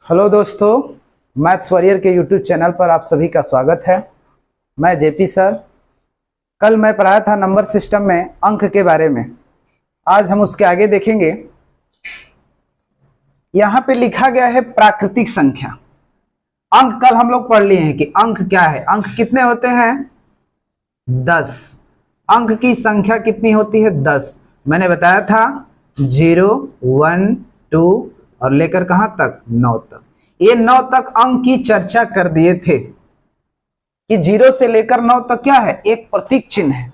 Hello दोस्तों, maths warrior के YouTube channel पर आप सभी का स्वागत है। मैं जेपी सर। कल मैं पढ़ाया था नंबर सिस्टम में अंक के बारे में। आज हम उसके आगे देखेंगे। यहाँ पे लिखा गया है प्राकृतिक संख्या। अंक कल हम लोग पढ़ लिए हैं कि अंक क्या है। अंक कितने होते हैं? 10। अंक की संख्या कितनी होती है? 10। मैंने बताया था 0, 1, 2 और लेकर कहां तक? 9 तक। ये 9 तक अंक की चर्चा कर दिए थे कि 0 से लेकर 9 तक क्या है? एक प्रतीक चिन्ह है।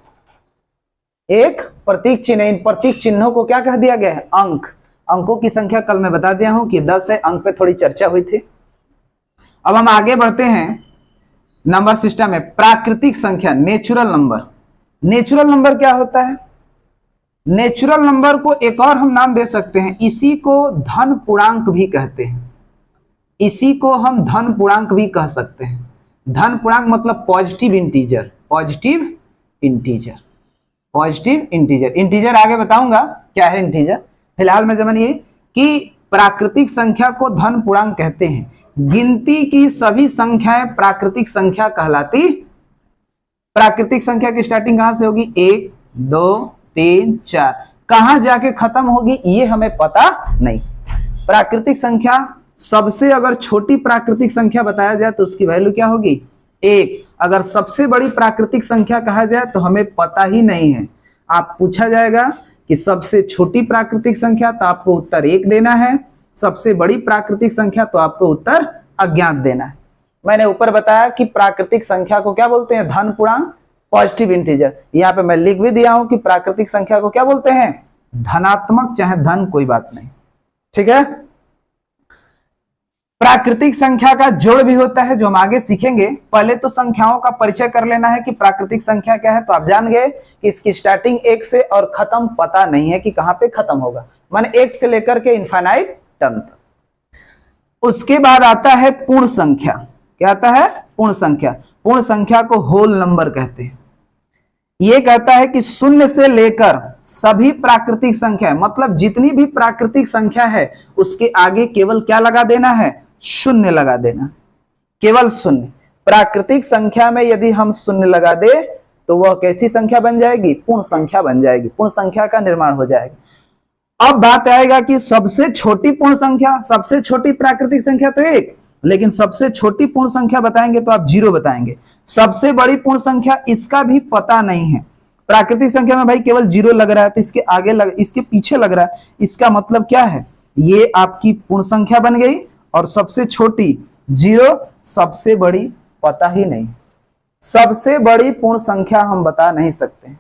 एक प्रतीक चिन्ह है। इन प्रतीक चिन्हों को क्या कह दिया गया है? अंक। अंकों की संख्या कल मैं बता दिया हूं कि 10 है। अंक पे थोड़ी चर्चा हुई थी। अब हम आगे बढ़ते हैं। नंबर सिस्टम में प्राकृतिक संख्या, नेचुरल नंबर। नेचुरल नंबर क्या होता है? नेचुरल नंबर को एक और हम नाम दे सकते हैं, इसी को धन पूर्णांक भी कहते हैं। इसी को हम धन पूर्णांक भी कह सकते हैं। धन पूर्णांक मतलब positive integer. Positive integer. Positive integer. Integer आगे बताऊंगा क्या है इंटीजर। फिलहाल में समझिए कि प्राकृतिक संख्या को धन पूर्णांक कहते हैं। गिनती की सभी संख्याएं प्राकृतिक संख्या कहलाती। प्राकृतिक संख्या की स्टार्टिंग कहां से होगी? 1, 2, 3, 4। कहां जाके खत्म होगी ये हमें पता नहीं। प्राकृतिक संख्या सबसे अगर छोटी प्राकृतिक संख्या बताया जाए तो उसकी वैल्यू क्या होगी? 1। अगर सबसे बड़ी प्राकृतिक संख्या कहा जाए तो हमें पता ही नहीं है। आप पूछा जाएगा कि सबसे छोटी प्राकृतिक संख्या, तो आपको उत्तर 1 देना है। सबसे बड़ी प्राकृतिक संख्या तो आपको उत्तर अज्ञात देना है। मैंने ऊपर बताया कि प्राकृतिक संख्या को क्या बोलते हैं? धन पूर्णांक, पॉजिटिव इंटीजर। यहाँ पे मैं लिख भी दिया हूं कि प्राकृतिक संख्या को क्या बोलते हैं? धनात्मक, चाहे धन, कोई बात नहीं। ठीक है। प्राकृतिक संख्या का जोड़ भी होता है, जो हम आगे सीखेंगे। पहले तो संख्याओं का परिचय कर लेना है कि प्राकृतिक संख्या क्या है। तो आप जान गए कि इसकी स्टार्टिंग 1 से और खत्म पता नहीं है कि कहां पे खत्म होगा। माने 1 से लेकर के इनफाइनाइट टर्म तक। उसके बाद आता है पूर्ण संख्या। क्या आता है? पूर्ण संख्या। पूर्ण संख्या को होल नंबर कहते हैं। यह कहता है कि 0 से लेकर सभी प्राकृतिक संख्या, मतलब जितनी भी प्राकृतिक संख्या है उसके आगे केवल क्या लगा देना है? 0 लगा देना। केवल 0। प्राकृतिक संख्या में यदि हम 0 लगा दे तो वह कैसी संख्या बन जाएगी? पूर्ण संख्या बन जाएगी। पूर्ण संख्या का निर्माण हो जाएगा। अब बात आएगा कि सबसे छोटी पूर्ण संख्या, सबसे छोटी प्राकृतिक संख्या तो 1, लेकिन सबसे छोटी पूर्ण संख्या बताएंगे तो आप 0 बताएंगे। सबसे बड़ी पूर्ण संख्या, इसका भी पता नहीं है। प्राकृतिक संख्या में भाई केवल 0 लग रहा है, तो इसके आगे इसके पीछे लग रहा है। इसका मतलब क्या है? ये आपकी पूर्ण संख्या बन गई। और सबसे छोटी 0, सबसे बड़ी पता ही नहीं। सबसे बड़ी पूर्ण संख्या हम बता नहीं सकते।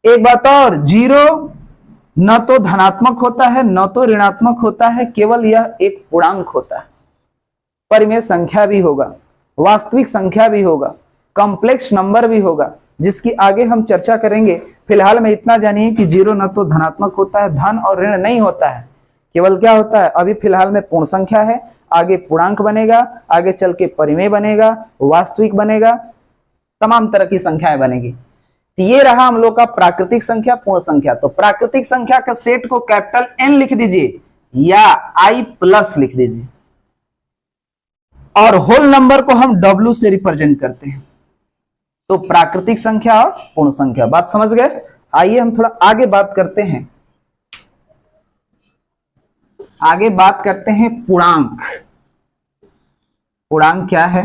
एक बात और, 0 न तो धनात्मक होता है न तो ऋणात्मक होता है, केवल यह एक पूर्णांक होता है। परिमेय संख्या भी होगा, वास्तविक संख्या भी होगा, कॉम्प्लेक्स नंबर भी होगा, जिसकी आगे हम चर्चा करेंगे। फिलहाल में इतना जानिए कि 0 न तो धनात्मक होता है, धन और ऋण नहीं होता है। केवल क्या होता है? अभी फिलहाल में पूर्ण संख्या है, आगे पूर्णांक बनेगा, आगे चल के परिमेय बनेगा, वास्तविक बनेगा, तमाम तरह की संख्याएं बनेगी। तो ये रहा हम लोग का प्राकृतिक संख्या, पूर्ण संख्या। तो प्राकृतिक संख्या का सेट को कैपिटल N लिख दीजिए या I+ लिख दीजिए, और होल नंबर को हम W से रिप्रेजेंट करते हैं। तो प्राकृतिक संख्या और पूर्ण संख्या, बात समझ गए? आइए हम थोड़ा आगे बात करते हैं। आगे बात करते हैं पूर्णांक। पूर्णांक क्या है?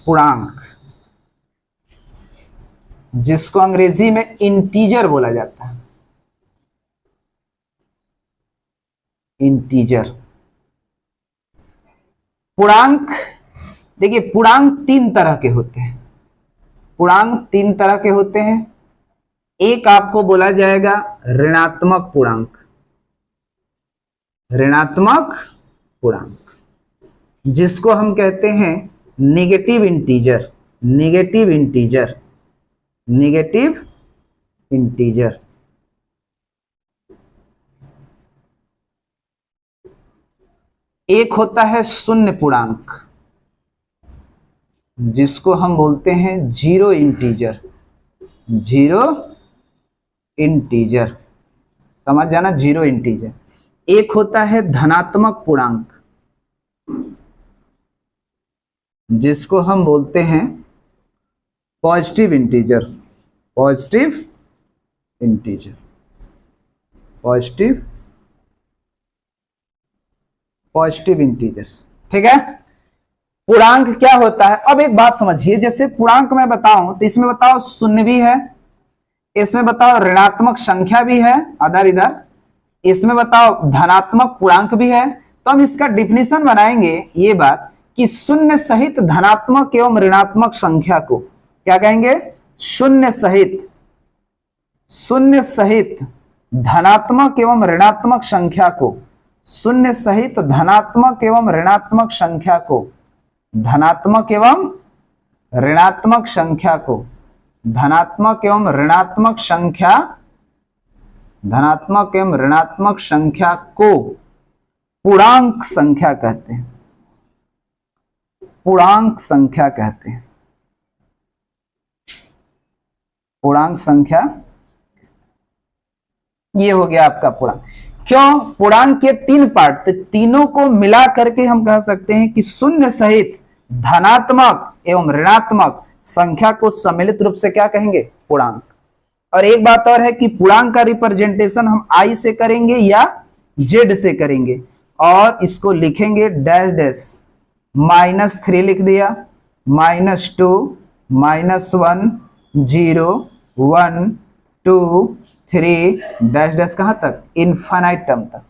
पूर्णांक, जिसको अंग्रेजी में इंटीजर बोला जाता है। इंटीजर। पूर्णांक, देखिए पूर्णांक 3 तरह के होते हैं। पूर्णांक 3 तरह के होते हैं। एक आपको बोला जाएगा ऋणात्मक पूर्णांक। ऋणात्मक पूर्णांक, जिसको हम कहते हैं negative integer. Negative integer. Negative integer. एक होता है शून्य पूर्णांक, जिसको हम बोलते हैं 0 इंटीजर। 0 इंटीजर, समझ जाना, 0 इंटीजर। एक होता है धनात्मक पूर्णांक, जिसको हम बोलते हैं positive integer, positive integer, positive integers. ठीक है, पूर्णांक क्या होता है? अब एक बात समझिए, जैसे पूर्णांक मैं बताऊं तो इसमें बताओ शून्य भी है, इसमें बताओ ऋणात्मक संख्या भी है अदर इधर, इसमें बताओ धनात्मक पूर्णांक भी है। तो हम इसका डिफिनेशन बनाएंगे ये बात कि शून्य सहित धनात्मक एवं ऋणात्मक संख्या को क्या कहेंगे? शून्य सहित धनात्मक एवं ऋणात्मक संख्या को, शून्य सहित धनात्मक एवं ऋणात्मक संख्या को, धनात्मक एवं ऋणात्मक संख्या को, धनात्मक एवं ऋणात्मक संख्या, धनात्मक एवं ऋणात्मक संख्या को पूर्णांक संख्या कहते हैं, पूर्णांक संख्या कहते हैं, पूर्णांक संख्या। ये हो गया आपका पूर्णांक। क्यों? पूर्णांक के तीन पार्ट, तो तीनों को मिला करके हम कह सकते हैं कि शून्य सहित धनात्मक एवं ऋणात्मक संख्या को सम्मिलित रूप से क्या कहेंगे? पूर्णांक। और एक बात और है कि पूर्णांक का रिप्रेजेंटेशन हम आई से करेंगे या जेड से करेंगे, और इसको लिखेंगे डैश डैश, -3 लिख दिया, -2, -1, 0, 1, 2, 3 डैश डैश कहां तक? इनफाइनाइट टर्म तक।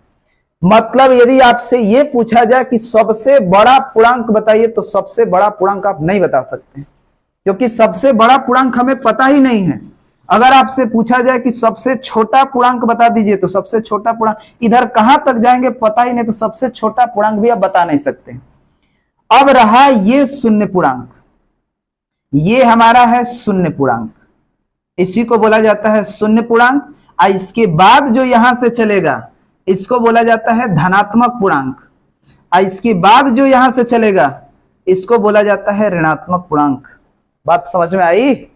मतलब यदि आपसे यह पूछा जाए कि सबसे बड़ा पूर्णांक बताइए, तो सबसे बड़ा पूर्णांक आप नहीं बता सकते, क्योंकि सबसे बड़ा पूर्णांक हमें पता ही नहीं है। अगर आपसे पूछा जाए कि सबसे छोटा पूर्णांक बता दीजिए, तो सबसे छोटा पूर्णांक इधर कहां तक जाएंगे पता ही नहीं, तो सबसे छोटा पूर्णांक भी आप बता नहीं सकते। अब रहा ये शून्य पूर्णांक, ये हमारा है शून्य पूर्णांक, इसी को बोला जाता है शून्य पूर्णांक। इसके बाद जो यहां से चलेगा इसको बोला जाता है धनात्मक पूर्णांक, इसके बाद जो यहां से चलेगा इसको बोला जाता है ऋणात्मक पूर्णांक। बात समझ में आई?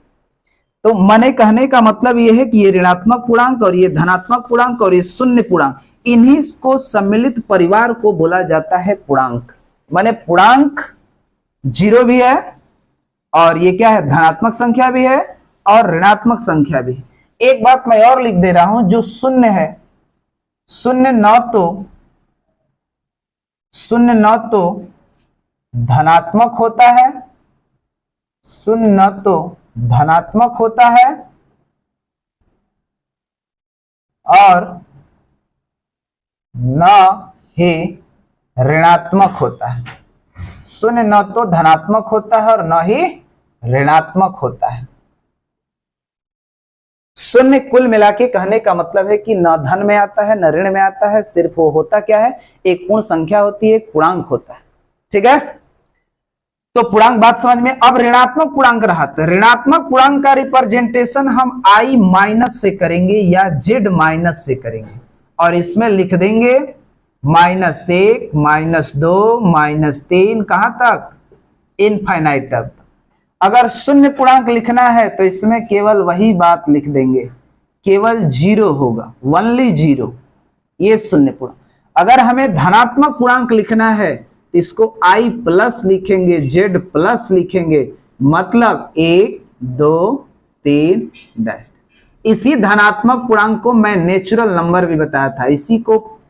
तो मने कहने का मतलब यह है कि ये ऋणात्मक पूर्णांक और ये धनात्मक पूर्णांक और ये शून्य पूर्णांक, इन्हीं को सम्मिलित परिवार को बोला जाता है पूर्णांक। माने पूर्णांक 0 भी है, और ये क्या है? धनात्मक संख्या भी है और ऋणात्मक संख्या भी है। एक बात मैं और लिख दे रहा हूं, जो शून्य है, शून्य न तो धनात्मक होता है, शून्य न तो धनात्मक होता है और न ही ऋणात्मक होता है। शून्य न तो धनात्मक होता है और न ही ऋणात्मक होता है। शून्य कुल मिला के कहने का मतलब है कि न धन में आता है न ऋण में आता है, सिर्फ वो होता क्या है? एक पूर्ण संख्या होती है, एक पूर्णांक होता है। ठीक है, तो पूर्णांक बात समझ में। अब ऋणात्मक पूर्णांक रहा, तो ऋणात्मक पूर्णांक का रिप्रेजेंटेशन हम आई माइनस से करेंगे या जेड माइनस से करेंगे, और इसमें लिख देंगे -1, -2, -3 कहां तक? इनफाइनाइट तक। अगर शून्य पूर्णांक लिखना है तो इसमें केवल वही बात लिख देंगे, केवल 0 होगा, ओनली 0, ये शून्य पूर्णांक। अगर हमें धनात्मक पूर्णांक लिखना है तो इसको i प्लस लिखेंगे, z प्लस लिखेंगे, मतलब 1, 2, 3 डैश। इसी धनात्मक पूर्णांक को मैं नेचुरल नंबर भी बताया था, इसी को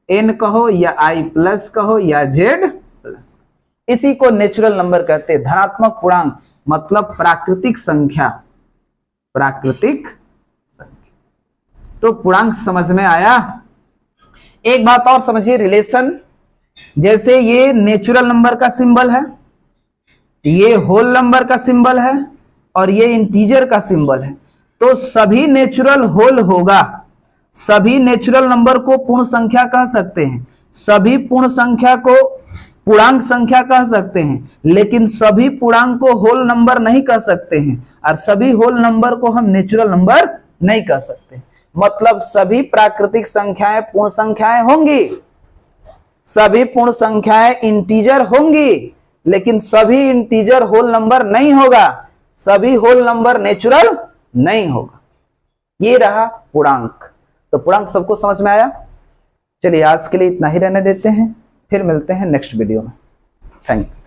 n कहो या i प्लस कहो या z प्लस, इसी को नेचुरल नंबर कहते हैं। धनात्मक पूर्णांक मतलब प्राकृतिक संख्या, प्राकृतिक संख्या। तो पूर्णांक समझ में आया? एक बात और समझिए, रिलेशन। जैसे ये नेचुरल नंबर का सिंबल है, ये होल नंबर का सिंबल है और ये इंटीजर का सिंबल है, तो सभी नेचुरल होल होगा, सभी नेचुरल नंबर को पूर्ण संख्या कह सकते हैं, सभी पूर्ण संख्या को पूर्णांक संख्या कह सकते हैं, लेकिन सभी पूर्णांक को होल नंबर नहीं कह सकते हैं, और सभी होल नंबर को हम नेचुरल नंबर नहीं कह सकते। मतलब सभी प्राकृतिक संख्याएं पूर्ण संख्याएं होंगी, सभी पूर्ण संख्याएं इंटीजर होंगी, लेकिन सभी इंटीजर होल नंबर नहीं होगा, सभी होल नंबर नेचुरल नहीं होगा। ये रहा पूर्णांक। तो पूर्णांक सबको समझ में आया? चलिए आज के लिए इतना ही रहने देते हैं, फिर मिलते हैं नेक्स्ट वीडियो में। Thank you.